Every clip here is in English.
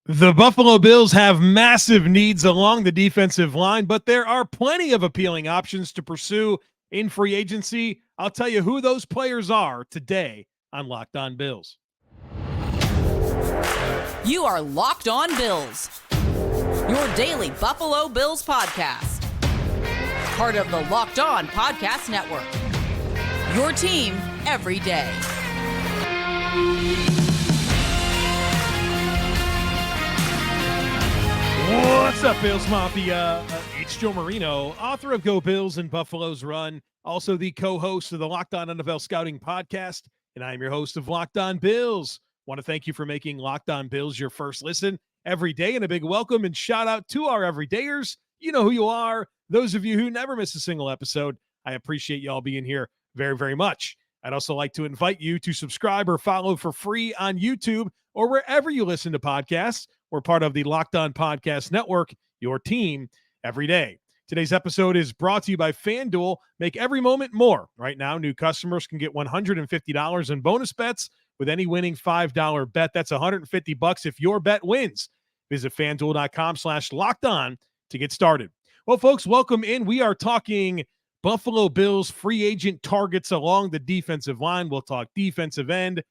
The Buffalo Bills have massive needs along the defensive line, but there are plenty of appealing options to pursue in free agency. I'll tell you who those players are today on Locked On Bills. You are Locked On Bills, your daily Buffalo Bills podcast. Part of the Locked On Podcast Network, your team every day. What's up, Bills Mafia? It's Joe Marino, author of Go Bills and Buffalo's Run, also the co-host of the Locked On NFL Scouting Podcast, and I'm your host of Locked On Bills. Want to thank you for making Locked On Bills your first listen every day, and a big welcome and shout out to our everydayers. You know who you are. Those of you who never miss a single episode, I appreciate y'all being here very, very much. I'd also like to invite you to subscribe or follow for free on YouTube or wherever you listen to podcasts. We're part of the Locked On Podcast Network, your team every day. Today's episode is brought to you by FanDuel. Make every moment more. Right now, new customers can get $150 in bonus bets with any winning $5 bet. That's $150 if your bet wins. Visit FanDuel.com/LockedOn to get started. Well, folks, welcome in. We are talking Buffalo Bills free agent targets along the defensive line. We'll talk defensive end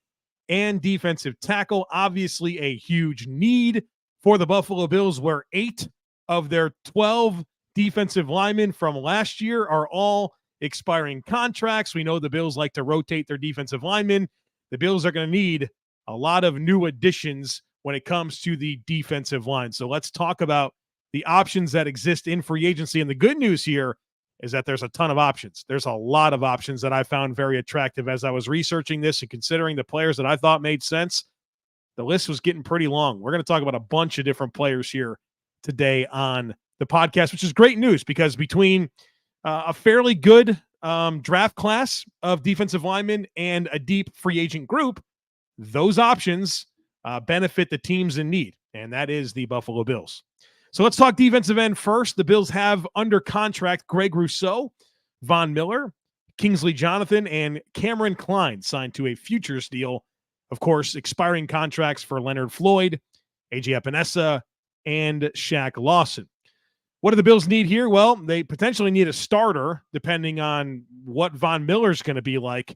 and defensive tackle. Obviously, a huge need for the Buffalo Bills, where 8 of their 12 defensive linemen from last year are all expiring contracts. We know the Bills like to rotate their defensive linemen. The Bills are going to need a lot of new additions when it comes to the defensive line. So let's talk about the options that exist in free agency. And the good news here is that there's a ton of options. There's a lot of options that I found very attractive as I was researching this and considering the players that I thought made sense. The list was getting pretty long. We're going to talk about a bunch of different players here today on the podcast, which is great news because between a fairly good draft class of defensive linemen and a deep free agent group, those options benefit the teams in need, and that is the Buffalo Bills. So let's talk defensive end first. The Bills have under contract Greg Rousseau, Von Miller, Kingsley Jonathan, and Cameron Klein signed to a futures deal. Of course, expiring contracts for Leonard Floyd, A.J. Epenesa, and Shaq Lawson. What do the Bills need here? Well, they potentially need a starter, depending on what Von Miller's going to be like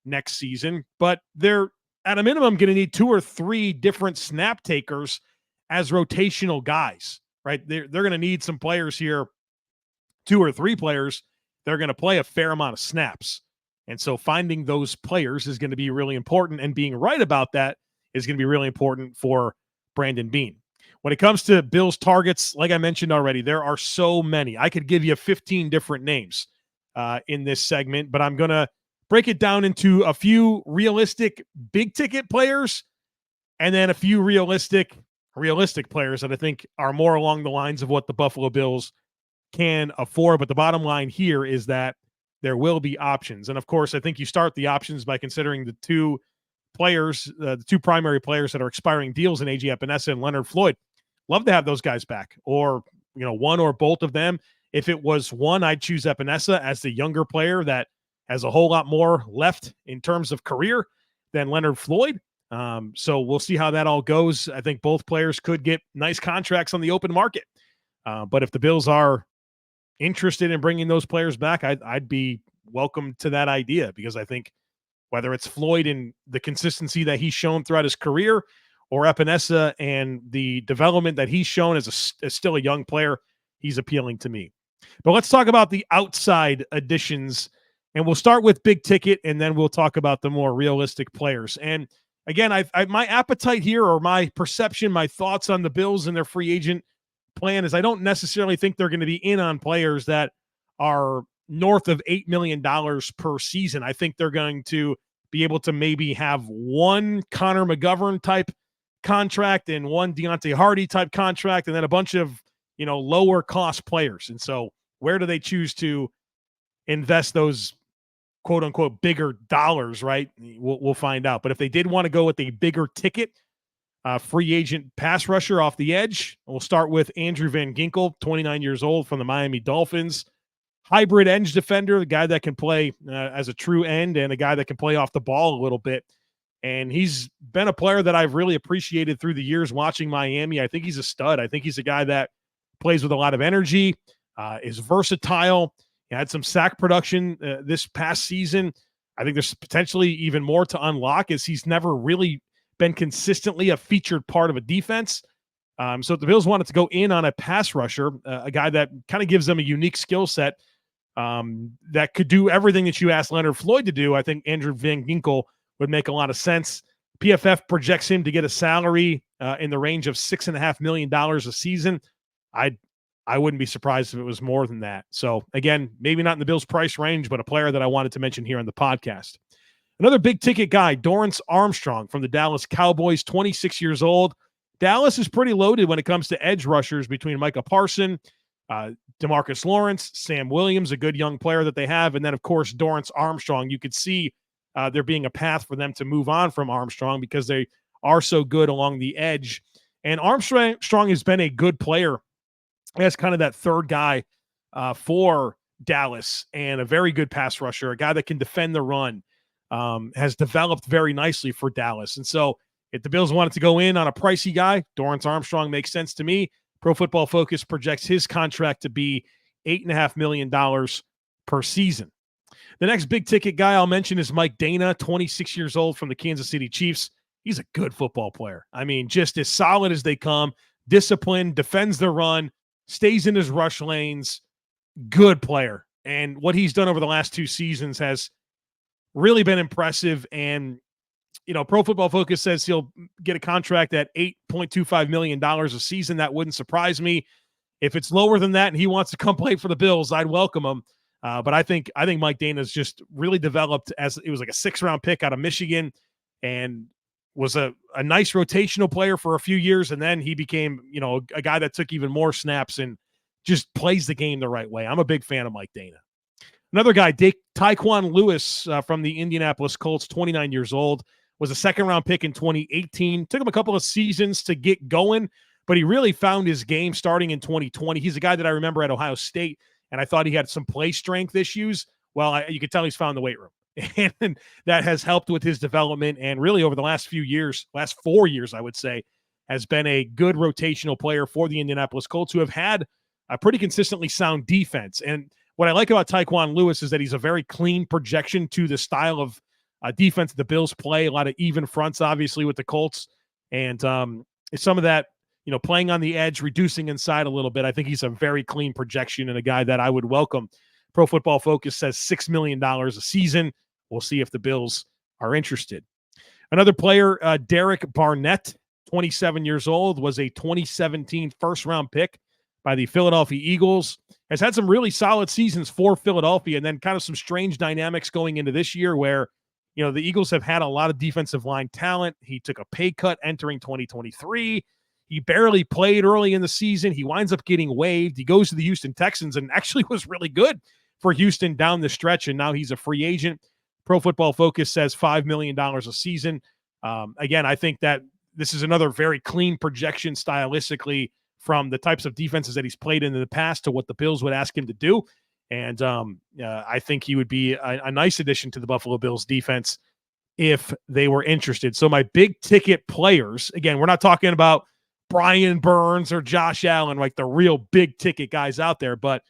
next season. But they're, at a minimum, going to need 2 or 3 different snap takers as rotational guys, right? They're going to need some players here, 2 or 3 players. They're going to play a fair amount of snaps. And so finding those players is going to be really important, and being right about that is going to be really important for Brandon Beane. When it comes to Bills targets, like I mentioned already, there are so many. I could give you 15 different names in this segment, but I'm going to break it down into a few realistic big-ticket players and then a few realistic players that I think are more along the lines of what the Buffalo Bills can afford. But the bottom line here is that there will be options. And of course, I think you start the options by considering the 2 players, the 2 primary players that are expiring deals in A.J. Epenesa and Leonard Floyd. Love to have those guys back, or, one or both of them. If it was one, I'd choose Epenesa as the younger player that has a whole lot more left in terms of career than Leonard Floyd. So we'll see how that all goes. I think both players could get nice contracts on the open market. But if the Bills are interested in bringing those players back, I'd be welcome to that idea, because I think whether it's Floyd and the consistency that he's shown throughout his career, or Epenesa and the development that he's shown as still a young player, he's appealing to me. But let's talk about the outside additions, and we'll start with big ticket, and then we'll talk about the more realistic players. And again, my appetite here, or my perception, my thoughts on the Bills and their free agent plan is I don't necessarily think they're going to be in on players that are north of $8 million per season. I think they're going to be able to maybe have one Connor McGovern type contract and one Deontay Hardy type contract, and then a bunch of, lower cost players. And so where do they choose to invest those quote unquote bigger dollars, right? We'll find out. But if they did want to go with a bigger ticket, free agent pass rusher off the edge, we'll start with Andrew Van Ginkel, 29 years old, from the Miami Dolphins. Hybrid edge defender, the guy that can play as a true end and a guy that can play off the ball a little bit. And he's been a player that I've really appreciated through the years watching Miami. I think he's a stud. I think he's a guy that plays with a lot of energy, is versatile. He had some sack production this past season. I think there's potentially even more to unlock, as he's never really been consistently a featured part of a defense. So if the Bills wanted to go in on a pass rusher, a guy that kind of gives them a unique skill set that could do everything that you asked Leonard Floyd to do, I think Andrew Van Ginkel would make a lot of sense. PFF projects him to get a salary in the range of $6.5 million a season. I wouldn't be surprised if it was more than that. So again, maybe not in the Bills' price range, but a player that I wanted to mention here on the podcast. Another big ticket guy, Dorrance Armstrong from the Dallas Cowboys, 26 years old. Dallas is pretty loaded when it comes to edge rushers between Micah Parson, DeMarcus Lawrence, Sam Williams, a good young player that they have, and then, of course, Dorrance Armstrong. You could see there being a path for them to move on from Armstrong because they are so good along the edge. And Armstrong has been a good player as kind of that third guy for Dallas, and a very good pass rusher, a guy that can defend the run, has developed very nicely for Dallas. And so if the Bills wanted to go in on a pricey guy, Dorrance Armstrong makes sense to me. Pro Football Focus projects his contract to be $8.5 million per season. The next big ticket guy I'll mention is Mike Dana, 26 years old from the Kansas City Chiefs. He's a good football player. I mean, just as solid as they come, disciplined, defends the run, stays in his rush lanes, good player. And what he's done over the last 2 seasons has really been impressive. And, you know, Pro Football Focus says he'll get a contract at $8.25 million a season. That wouldn't surprise me. If it's lower than that and he wants to come play for the Bills, I'd welcome him. But I think Mike Dana's just really developed as it was like a 6th-round pick out of Michigan, and was a nice rotational player for a few years. And then he became, you know, a guy that took even more snaps and just plays the game the right way. I'm a big fan of Mike Dana. Another guy, Daquan Lewis from the Indianapolis Colts, 29 years old, was a 2nd-round pick in 2018. Took him a couple of seasons to get going, but he really found his game starting in 2020. He's a guy that I remember at Ohio State, and I thought he had some play strength issues. Well, you could tell he's found the weight room. And that has helped with his development, and really over the last 4 years, I would say, has been a good rotational player for the Indianapolis Colts, who have had a pretty consistently sound defense. And what I like about Daquan Lewis is that he's a very clean projection to the style of defense the Bills play, a lot of even fronts, obviously, with the Colts. And some of that, you know, playing on the edge, reducing inside a little bit. I think he's a very clean projection and a guy that I would welcome. Pro Football Focus says $6 million a season. We'll see if the Bills are interested. Another player, Derek Barnett, 27 years old, was a 2017 first-round pick by the Philadelphia Eagles. Has had some really solid seasons for Philadelphia, and then kind of some strange dynamics going into this year where, you know, the Eagles have had a lot of defensive line talent. He took a pay cut entering 2023. He barely played early in the season. He winds up getting waived. He goes to the Houston Texans and actually was really good for Houston down the stretch, and now he's a free agent. Pro Football Focus says $5 million a season. Again, I think that this is another very clean projection stylistically from the types of defenses that he's played in the past to what the Bills would ask him to do. And I think he would be a nice addition to the Buffalo Bills defense if they were interested. So my big ticket players, again, we're not talking about Brian Burns or Josh Allen, like the real big ticket guys out there, but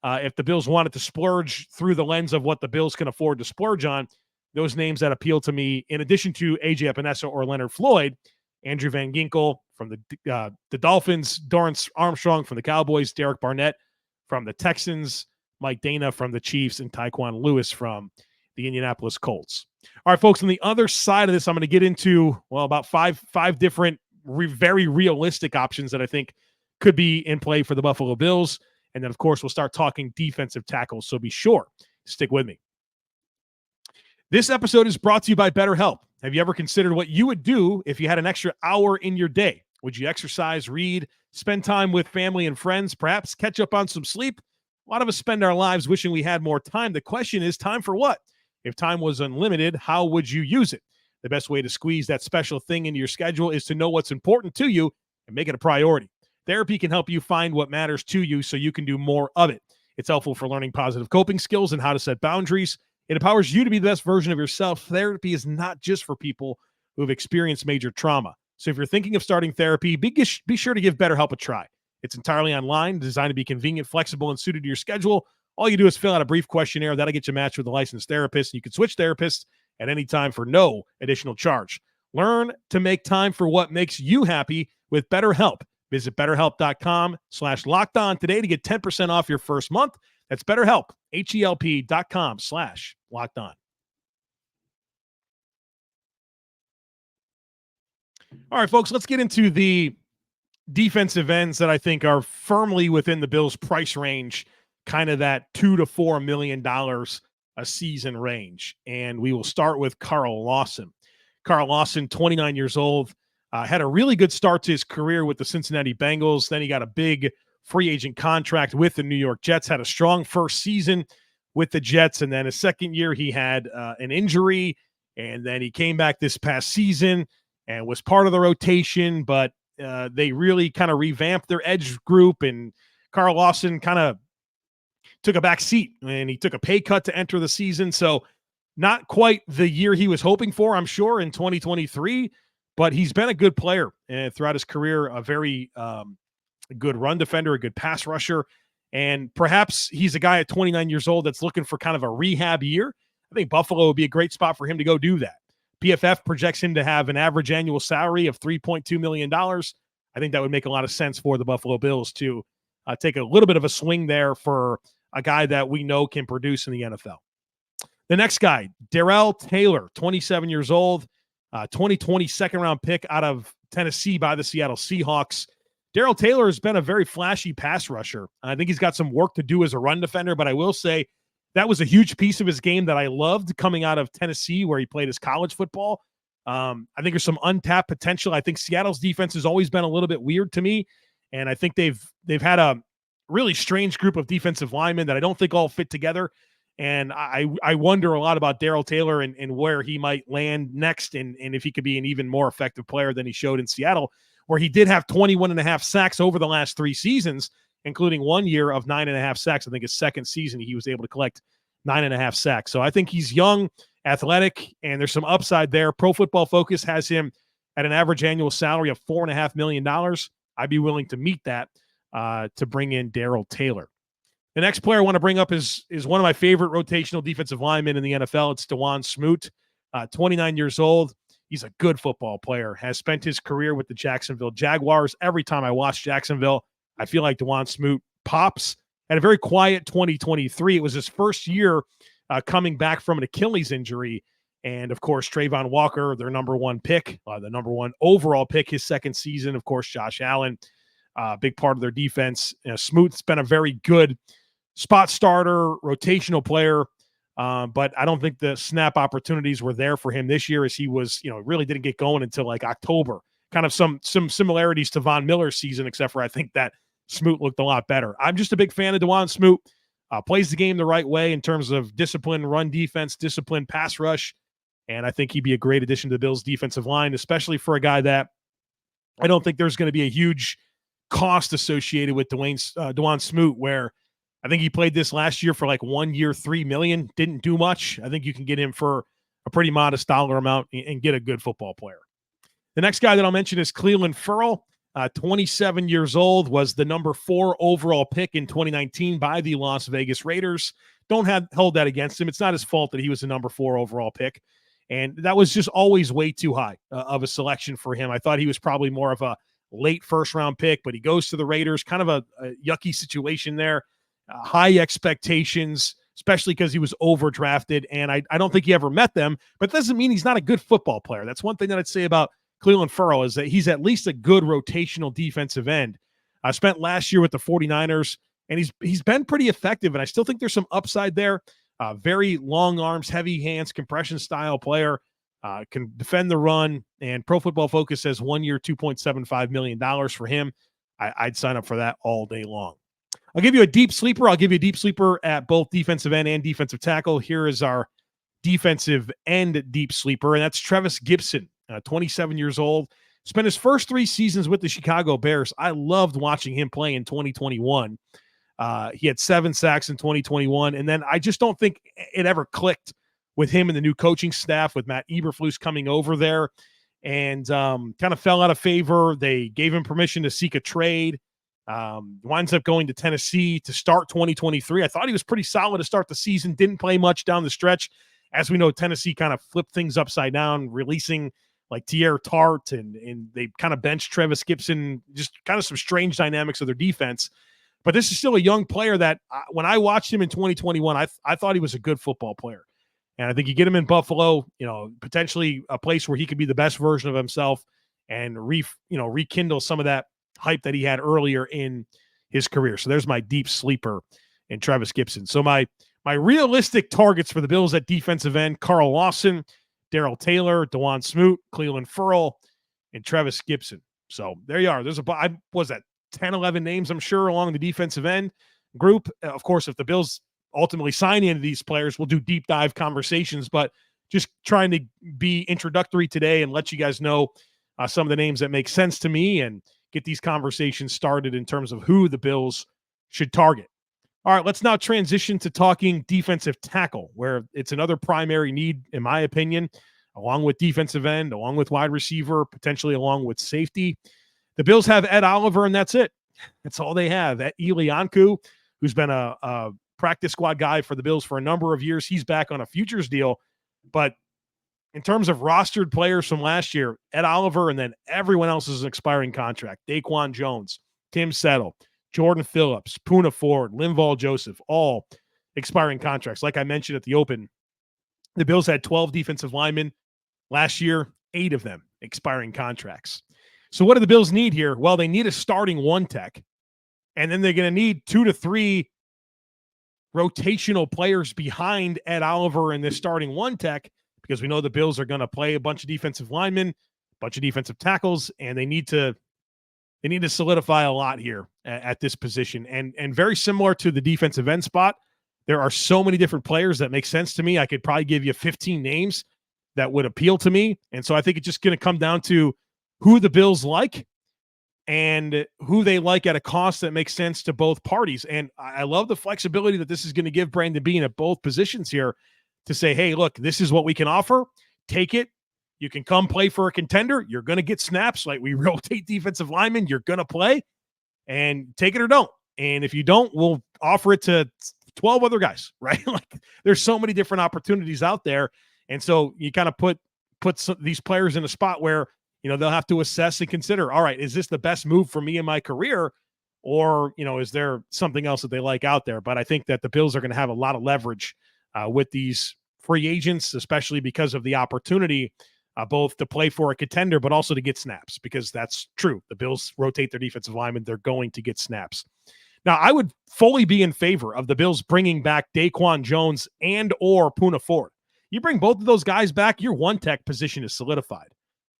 if the Bills wanted to splurge through the lens of what the Bills can afford to splurge on, those names that appeal to me, in addition to AJ Epenesa or Leonard Floyd, Andrew Van Ginkel from the Dolphins, Dorrance Armstrong from the Cowboys, Derek Barnett from the Texans, Mike Dana from the Chiefs, and Daquan Lewis from the Indianapolis Colts. All right, folks, on the other side of this, I'm going to get into, well, about five different very realistic options that I think could be in play for the Buffalo Bills. And then, of course, we'll start talking defensive tackles, so be sure to stick with me. This episode is brought to you by BetterHelp. Have you ever considered what you would do if you had an extra hour in your day? Would you exercise, read, spend time with family and friends, perhaps catch up on some sleep? A lot of us spend our lives wishing we had more time. The question is, time for what? If time was unlimited, how would you use it? The best way to squeeze that special thing into your schedule is to know what's important to you and make it a priority. Therapy can help you find what matters to you so you can do more of it. It's helpful for learning positive coping skills and how to set boundaries. It empowers you to be the best version of yourself. Therapy is not just for people who have experienced major trauma. So if you're thinking of starting therapy, be sure to give BetterHelp a try. It's entirely online, designed to be convenient, flexible, and suited to your schedule. All you do is fill out a brief questionnaire. That'll get you matched with a licensed therapist. You can switch therapists at any time for no additional charge. Learn to make time for what makes you happy with BetterHelp. Visit BetterHelp.com/LockedOn today to get 10% off your first month. That's BetterHelp, HELP.com/LockedOn. All right, folks, let's get into the defensive ends that I think are firmly within the Bills' price range, kind of that $2 to $4 million a season range. And we will start with Carl Lawson. Carl Lawson, 29 years old, had a really good start to his career with the Cincinnati Bengals. Then he got a big free agent contract with the New York Jets, had a strong first season with the Jets. And then his second year, he had an injury. And then he came back this past season and was part of the rotation, but they really kind of revamped their edge group, and Carl Lawson kind of took a back seat, and he took a pay cut to enter the season. So not quite the year he was hoping for, I'm sure, in 2023, but he's been a good player throughout his career, a very good run defender, a good pass rusher, and perhaps he's a guy at 29 years old that's looking for kind of a rehab year. I think Buffalo would be a great spot for him to go do that. PFF projects him to have an average annual salary of $3.2 million. I think that would make a lot of sense for the Buffalo Bills to take a little bit of a swing there for a guy that we know can produce in the NFL. The next guy, Darrell Taylor, 27 years old, 2020 second-round pick out of Tennessee by the Seattle Seahawks. Darrell Taylor has been a very flashy pass rusher. I think he's got some work to do as a run defender, but I will say that was a huge piece of his game that I loved coming out of Tennessee, where he played his college football. I think there's some untapped potential. I think Seattle's defense has always been a little bit weird to me, and I think they've had a really strange group of defensive linemen that I don't think all fit together. And I wonder a lot about Darrell Taylor and where he might land next, and if he could be an even more effective player than he showed in Seattle, where he did have 21.5 sacks over the last 3 seasons, including 1 year of 9.5 sacks. I think his second season, he was able to collect 9.5 sacks. So I think he's young, athletic, and there's some upside there. Pro Football Focus has him at an average annual salary of $4.5 million. I'd be willing to meet that to bring in Darrell Taylor. The next player I want to bring up is one of my favorite rotational defensive linemen in the NFL. It's Dawuane Smoot, 29 years old. He's a good football player, has spent his career with the Jacksonville Jaguars. Every time I watch Jacksonville, I feel like Dawuane Smoot pops. Had a very quiet 2023. It was his first year coming back from an Achilles injury. And, of course, Trayvon Walker, their number one pick, the number one overall pick, his second season. Of course, Josh Allen, big part of their defense. Smoot's been a very good spot starter, rotational player, but I don't think the snap opportunities were there for him this year, as he was, really didn't get going until like October. Kind of some similarities to Von Miller's season, except for I think that Smoot looked a lot better. I'm just a big fan of Dawuane Smoot. Plays the game the right way in terms of discipline, run defense, discipline, pass rush, and I think he'd be a great addition to the Bills' defensive line, especially for a guy that I don't think there's going to be a huge cost associated with Dawuane Smoot, where I think he played this last year for like 1 year, $3 million, didn't do much. I think you can get him for a pretty modest dollar amount and get a good football player. The next guy that I'll mention is Clelin Ferrell, 27 years old, was the number 4 overall pick in 2019 by the Las Vegas Raiders. Don't hold that against him. It's not his fault that he was the number 4 overall pick. And that was just always way too high of a selection for him. I thought he was probably more of a late first-round pick, but he goes to the Raiders, kind of a yucky situation there. High expectations, especially because he was overdrafted, and I don't think he ever met them, but that doesn't mean he's not a good football player. That's one thing that I'd say about Clelin Ferrell, is that he's at least a good rotational defensive end. I spent last year with the 49ers, and he's been pretty effective, and I still think there's some upside there. Very long arms, heavy hands, compression style player, can defend the run, and Pro Football Focus says 1 year, $2.75 million for him. I'd sign up for that all day long. I'll give you a deep sleeper. I'll give you a deep sleeper at both defensive end and defensive tackle. Here is our defensive end deep sleeper, and that's Trevis Gipson, 27 years old. Spent his first 3 seasons with the Chicago Bears. I loved watching him play in 2021. He had 7 sacks in 2021, and then I just don't think it ever clicked with him and the new coaching staff, with Matt Eberflus coming over there. and kind of fell out of favor. They gave him permission to seek a trade. Winds up going to Tennessee to start 2023. I thought he was pretty solid to start the season. Didn't play much down the stretch. As we know, Tennessee kind of flipped things upside down, releasing like Tierre Tart, and they kind of benched Trevis Gipson, just kind of some strange dynamics of their defense. But this is still a young player that when I watched him in 2021, I thought he was a good football player. And I think you get him in Buffalo, potentially a place where he could be the best version of himself and rekindle some of that hype that he had earlier in his career. So there's my deep sleeper in Trevis Gipson. So my realistic targets for the Bills at defensive end: Carl Lawson, Darrell Taylor, Dawuane Smoot, Clelin Ferrell, and Trevis Gipson. So there you are. There's 10, 11 names, I'm sure, along the defensive end group. Of course, if the Bills ultimately sign into these players, we'll do deep dive conversations, but just trying to be introductory today and let you guys know some of the names that make sense to me and get these conversations started in terms of who the Bills should target. All right, let's now transition to talking defensive tackle, where it's another primary need, in my opinion, along with defensive end, along with wide receiver, potentially along with safety. The Bills have Ed Oliver, and that's it. That's all they have. Eli Ankou, who's been a practice squad guy for the Bills for a number of years. He's back on a futures deal. But in terms of rostered players from last year, Ed Oliver, and then everyone else is an expiring contract. Daquan Jones, Tim Settle, Jordan Phillips, Poona Ford, Linval Joseph, all expiring contracts. Like I mentioned at the open, the Bills had 12 defensive linemen last year, 8 of them expiring contracts. So what do the Bills need here? Well, they need a starting one tech, and then they're going to need 2 to 3 rotational players behind Ed Oliver and this starting one tech, because we know the Bills are going to play a bunch of defensive linemen, a bunch of defensive tackles, and they need to solidify a lot here at this position. And very similar to the defensive end spot, there are so many different players that make sense to me. I could probably give you 15 names that would appeal to me. And so I think it's just going to come down to who the Bills like and who they like at a cost that makes sense to both parties. And I love the flexibility that this is going to give Brandon Beane at both positions here to say, hey, look, this is what we can offer. Take it. You can come play for a contender. You're going to get snaps. Like, we rotate defensive linemen. You're going to play, and take it or don't. And if you don't, we'll offer it to 12 other guys, right? Like, there's so many different opportunities out there. And so you kind of put these players in a spot where, they'll have to assess and consider, all right, is this the best move for me in my career? Or, is there something else that they like out there? But I think that the Bills are going to have a lot of leverage with these free agents, especially because of the opportunity both to play for a contender, but also to get snaps, because that's true. The Bills rotate their defensive linemen. They're going to get snaps. Now, I would fully be in favor of the Bills bringing back Daquan Jones and or Poona Ford. You bring both of those guys back, your one tech position is solidified.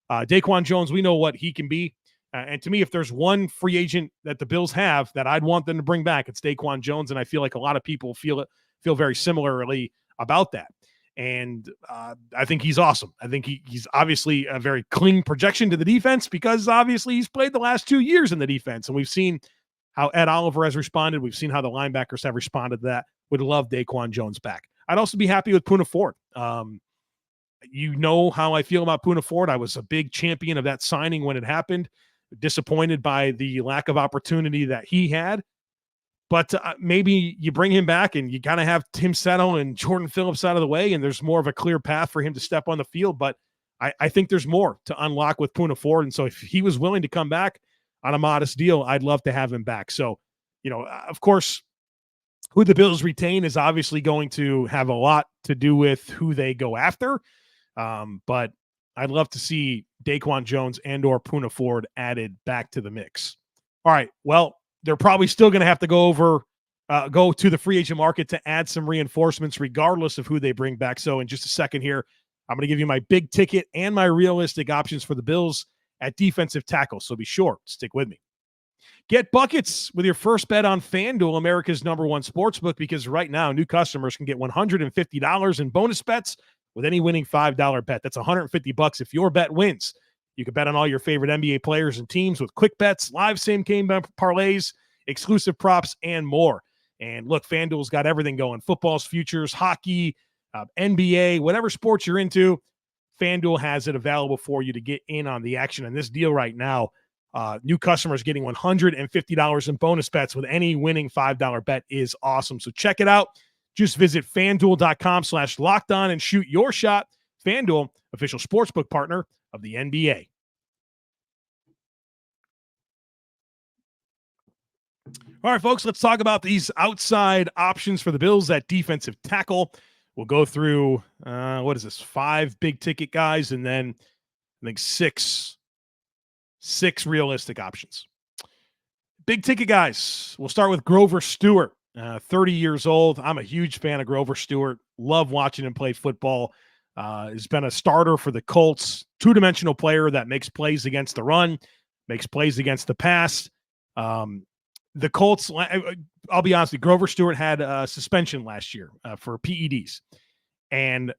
Daquan Jones, we know what he can be. And to me, if there's one free agent that the Bills have that I'd want them to bring back, it's Daquan Jones. And I feel like a lot of people feel very similarly about that. And I think he's awesome. I think he's obviously a very clean projection to the defense, because obviously he's played the last 2 years in the defense. And we've seen how Ed Oliver has responded. We've seen how the linebackers have responded to that. Would love Daquan Jones back. I'd also be happy with Poona Ford. You know how I feel about Poona Ford. I was a big champion of that signing when it happened. Disappointed by the lack of opportunity that he had. But maybe you bring him back and you kind of have Tim Settle and Jordan Phillips out of the way, and there's more of a clear path for him to step on the field. But I think there's more to unlock with Poona Ford. And so if he was willing to come back on a modest deal, I'd love to have him back. So, of course, who the Bills retain is obviously going to have a lot to do with who they go after. But I'd love to see Daquan Jones and or Poona Ford added back to the mix. All right. Well, they're probably still going to have to go to the free agent market to add some reinforcements, regardless of who they bring back. So in just a second here, I'm going to give you my big ticket and my realistic options for the Bills at defensive tackle. So be sure, stick with me. Get buckets with your first bet on FanDuel, America's #1 sportsbook, because right now new customers can get $150 in bonus bets with any winning $5 bet. That's $150 if your bet wins. You can bet on all your favorite NBA players and teams with quick bets, live same-game parlays, exclusive props, and more. And look, FanDuel's got everything going. Football's futures, hockey, NBA, whatever sports you're into, FanDuel has it available for you to get in on the action. And this deal right now, new customers getting $150 in bonus bets with any winning $5 bet is awesome. So check it out. Just visit FanDuel.com/lockedon and shoot your shot. FanDuel, official sportsbook partner of the NBA. All right, folks, let's talk about these outside options for the Bills at defensive tackle. We'll go through, 5 big ticket guys, and then I think six realistic options. Big ticket guys. We'll start with Grover Stewart, 30 years old. I'm a huge fan of Grover Stewart. Love watching him play football. Has been a starter for the Colts. Two-dimensional player that makes plays against the run, makes plays against the pass. The Colts, I'll be honest with you, Grover Stewart had a suspension last year for PEDs. And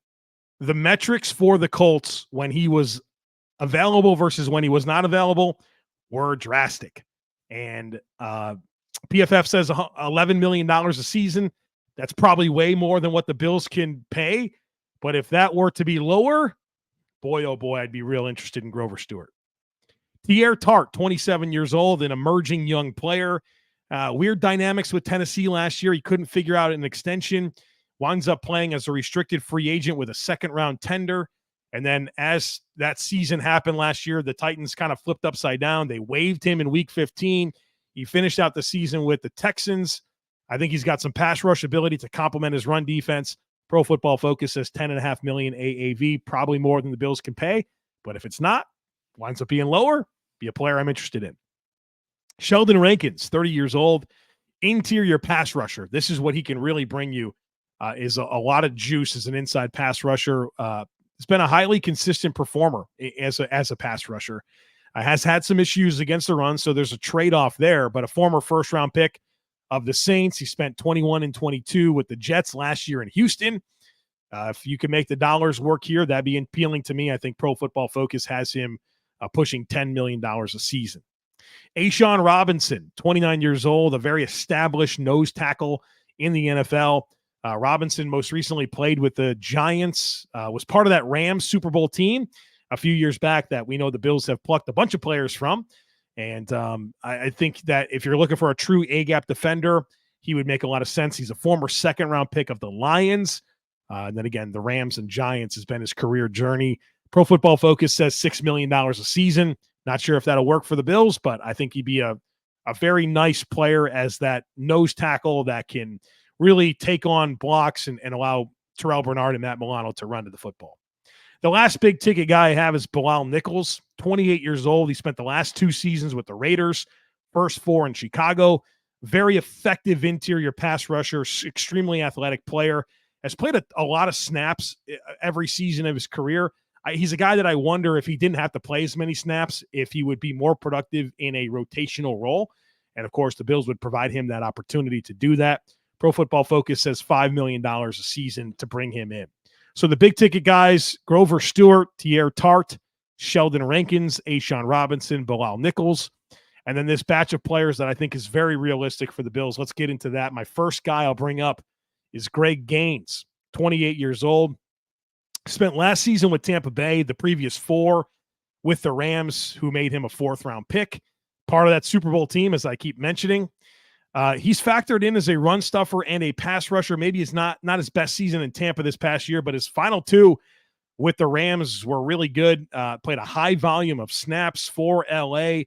the metrics for the Colts when he was available versus when he was not available were drastic. And PFF says $11 million a season. That's probably way more than what the Bills can pay. But if that were to be lower, boy, oh boy, I'd be real interested in Grover Stewart. Pierre Tart, 27 years old, an emerging young player. Weird dynamics with Tennessee last year. He couldn't figure out an extension. Winds up playing as a restricted free agent with a second-round tender. And then as that season happened last year, the Titans kind of flipped upside down. They waived him in Week 15. He finished out the season with the Texans. I think he's got some pass rush ability to complement his run defense. Pro Football Focus says $10.5 million AAV, probably more than the Bills can pay. But if it's not, winds up being lower, be a player I'm interested in. Sheldon Rankins, 30 years old, interior pass rusher. This is what he can really bring you, is a lot of juice as an inside pass rusher. He's been a highly consistent performer as a pass rusher. Has had some issues against the run, so there's a trade-off there, but a former first-round pick of the Saints. He spent 21 and 22 with the Jets last year in Houston. If you can make the dollars work here, that'd be appealing to me. I think Pro Football Focus has him pushing $10 million a season. A'Shawn Robinson, 29 years old, a very established nose tackle in the NFL. Robinson most recently played with the Giants, was part of that Rams Super Bowl team a few years back that we know the Bills have plucked a bunch of players from. And I think that if you're looking for a true A-gap defender, he would make a lot of sense. He's a former second-round pick of the Lions. And then again, the Rams and Giants has been his career journey. Pro Football Focus says $6 million a season. Not sure if that'll work for the Bills, but I think he'd be a very nice player as that nose tackle that can really take on blocks and allow Terrell Bernard and Matt Milano to run to the football. The last big ticket guy I have is Bilal Nichols, 28 years old. He spent the last 2 seasons with the Raiders, first 4 in Chicago. Very effective interior pass rusher, extremely athletic player. Has played a lot of snaps every season of his career. He's a guy that I wonder if he didn't have to play as many snaps, if he would be more productive in a rotational role. And, of course, the Bills would provide him that opportunity to do that. Pro Football Focus says $5 million a season to bring him in. So the big ticket guys, Grover Stewart, Pierre Tart, Sheldon Rankins, A'Shawn Robinson, Bilal Nichols. And then this batch of players that I think is very realistic for the Bills. Let's get into that. My first guy I'll bring up is Greg Gaines, 28 years old. Spent last season with Tampa Bay, the previous 4 with the Rams, who made him a 4th-round pick. Part of that Super Bowl team, as I keep mentioning. He's factored in as a run stuffer and a pass rusher. Maybe it's not his best season in Tampa this past year, but his final 2 with the Rams were really good. Played a high volume of snaps for LA.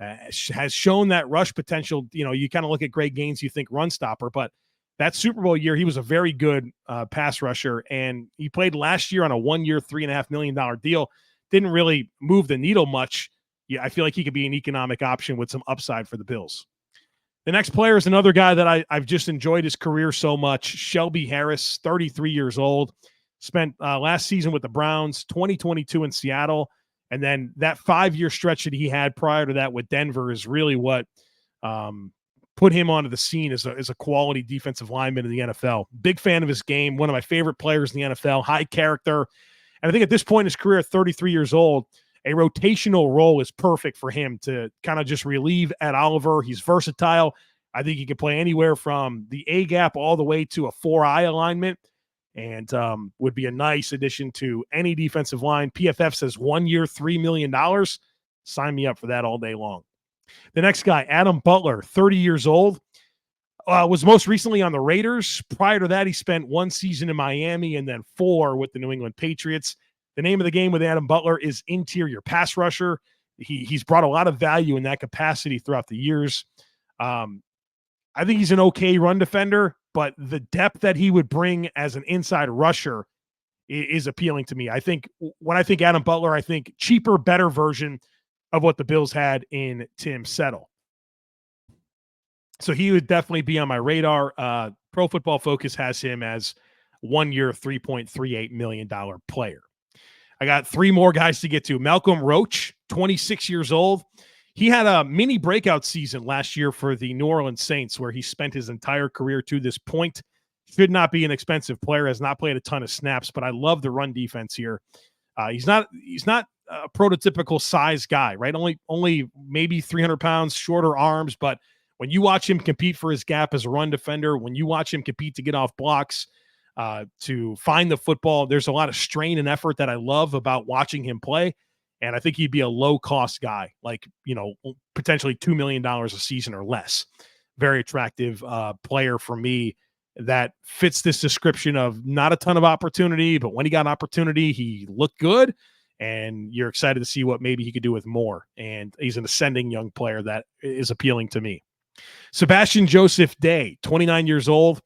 Has shown that rush potential. You know, you kind of look at Greg Gaines, you think run stopper, but that Super Bowl year, he was a very good pass rusher, and he played last year on a 1-year, $3.5 million deal. Didn't really move the needle much. Yeah, I feel like he could be an economic option with some upside for the Bills. The next player is another guy that I've just enjoyed his career so much. Shelby Harris, 33 years old, spent last season with the Browns, 2022 in Seattle, and then that 5-year stretch that he had prior to that with Denver is really what put him onto the scene as a quality defensive lineman in the NFL. Big fan of his game, one of my favorite players in the NFL, high character. And I think at this point in his career, at 33 years old, a rotational role is perfect for him to kind of just relieve Ed Oliver. He's versatile. I think he can play anywhere from the A-gap all the way to a 4-eye alignment. and would be a nice addition to any defensive line. PFF says 1 year, $3 million. Sign me up for that all day long. The next guy, Adam Butler, 30 years old, was most recently on the Raiders. Prior to that, he spent 1 season in Miami and then 4 with the New England Patriots. The name of the game with Adam Butler is interior pass rusher. He's brought a lot of value in that capacity throughout the years. I think he's an okay run defender, but the depth that he would bring as an inside rusher is appealing to me. I think when I think Adam Butler, I think cheaper, better version of what the Bills had in Tim Settle. So he would definitely be on my radar. Pro Football Focus has him as 1 year, $3.38 million player. I got 3 more guys to get to. Malcolm Roach, 26 years old. He had a mini breakout season last year for the New Orleans Saints, where he spent his entire career to this point. Should not be an expensive player, has not played a ton of snaps, but I love the run defense here. He's not a prototypical size guy, right? Only maybe 300 pounds, shorter arms, but when you watch him compete for his gap as a run defender, when you watch him compete to get off blocks, to find the football, there's a lot of strain and effort that I love about watching him play. And I think he'd be a low-cost guy, like, potentially $2 million a season or less. Very attractive player for me that fits this description of not a ton of opportunity, but when he got opportunity, he looked good, and you're excited to see what maybe he could do with more. And he's an ascending young player that is appealing to me. Sebastian Joseph-Day, 29 years old,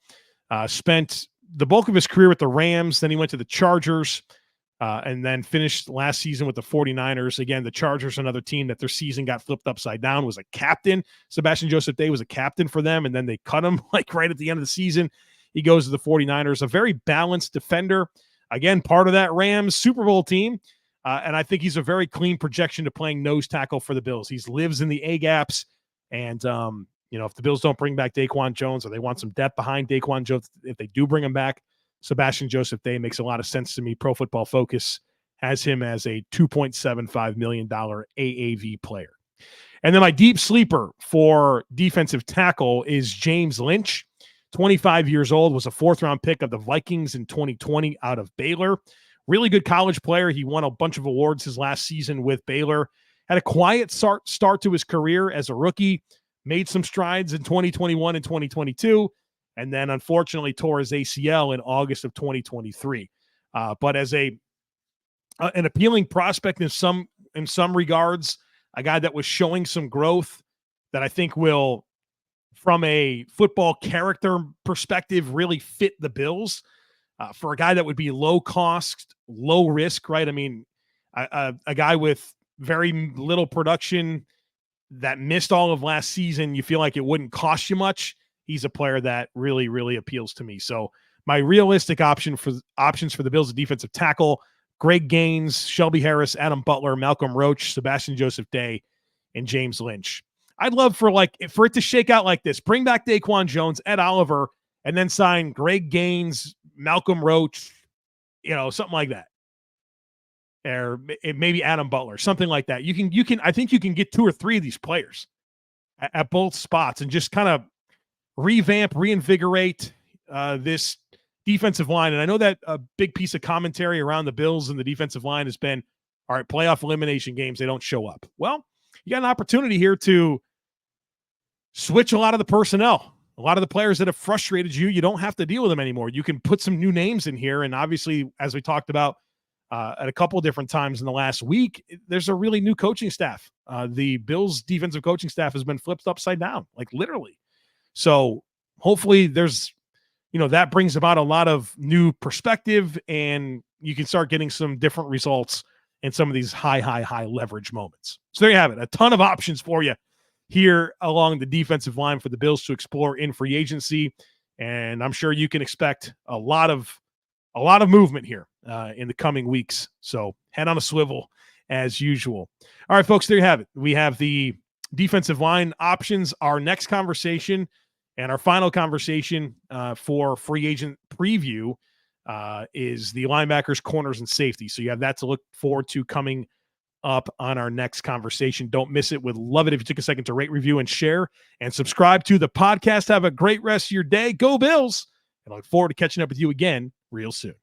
spent the bulk of his career with the Rams. Then he went to the Chargers, and then finished last season with the 49ers. Again, the Chargers, another team that their season got flipped upside down, was a captain. Sebastian Joseph-Day was a captain for them, and then they cut him like right at the end of the season. He goes to the 49ers, a very balanced defender. Again, part of that Rams Super Bowl team. And I think he's a very clean projection to playing nose tackle for the Bills. He lives in the A-gaps. And, if the Bills don't bring back Daquan Jones, or they want some depth behind Daquan Jones, if they do bring him back, Sebastian Joseph-Day makes a lot of sense to me. Pro Football Focus has him as a $2.75 million AAV player. And then my deep sleeper for defensive tackle is James Lynch, 25 years old, was a 4th-round pick of the Vikings in 2020 out of Baylor. Really good college player. He won a bunch of awards his last season with Baylor. Had a quiet start to his career as a rookie, made some strides in 2021 and 2022, and then unfortunately tore his ACL in August of 2023. But as an appealing prospect in some regards, a guy that was showing some growth that I think will, from a football character perspective, really fit the Bills. For a guy that would be low cost, low risk, right? I mean, a guy with very little production that missed all of last season, you feel like it wouldn't cost you much. He's a player that really, really appeals to me. So my realistic options for the Bills, defensive tackle, Greg Gaines, Shelby Harris, Adam Butler, Malcolm Roach, Sebastian Joseph-Day, and James Lynch. I'd love for it to shake out like this. Bring back Daquan Jones, Ed Oliver, and then sign Greg Gaines, Malcolm Roach, something like that. Or maybe Adam Butler, something like that. I think you can get 2 or 3 of these players at both spots and just kind of revamp, reinvigorate this defensive line. And I know that a big piece of commentary around the Bills and the defensive line has been, all right, playoff elimination games, they don't show up. Well, you got an opportunity here to switch a lot of the personnel. A lot of the players that have frustrated you, you don't have to deal with them anymore. You can put some new names in here. And obviously, as we talked about at a couple of different times in the last week, there's a really new coaching staff. The Bills defensive coaching staff has been flipped upside down, like literally. So hopefully there's, that brings about a lot of new perspective, and you can start getting some different results in some of these high leverage moments. So there you have it. A ton of options for you here along the defensive line for the Bills to explore in free agency. And I'm sure you can expect a lot of movement here in the coming weeks. So head on a swivel as usual. All right, folks, there you have it. We have the defensive line options. Our next conversation and our final conversation for free agent preview is the linebackers, corners, and safety. So you have that to look forward to coming up on our next conversation. Don't miss it. Would love it if you took a second to rate, review, and share, and subscribe to the podcast. Have a great rest of your day. Go Bills. And I look forward to catching up with you again real soon.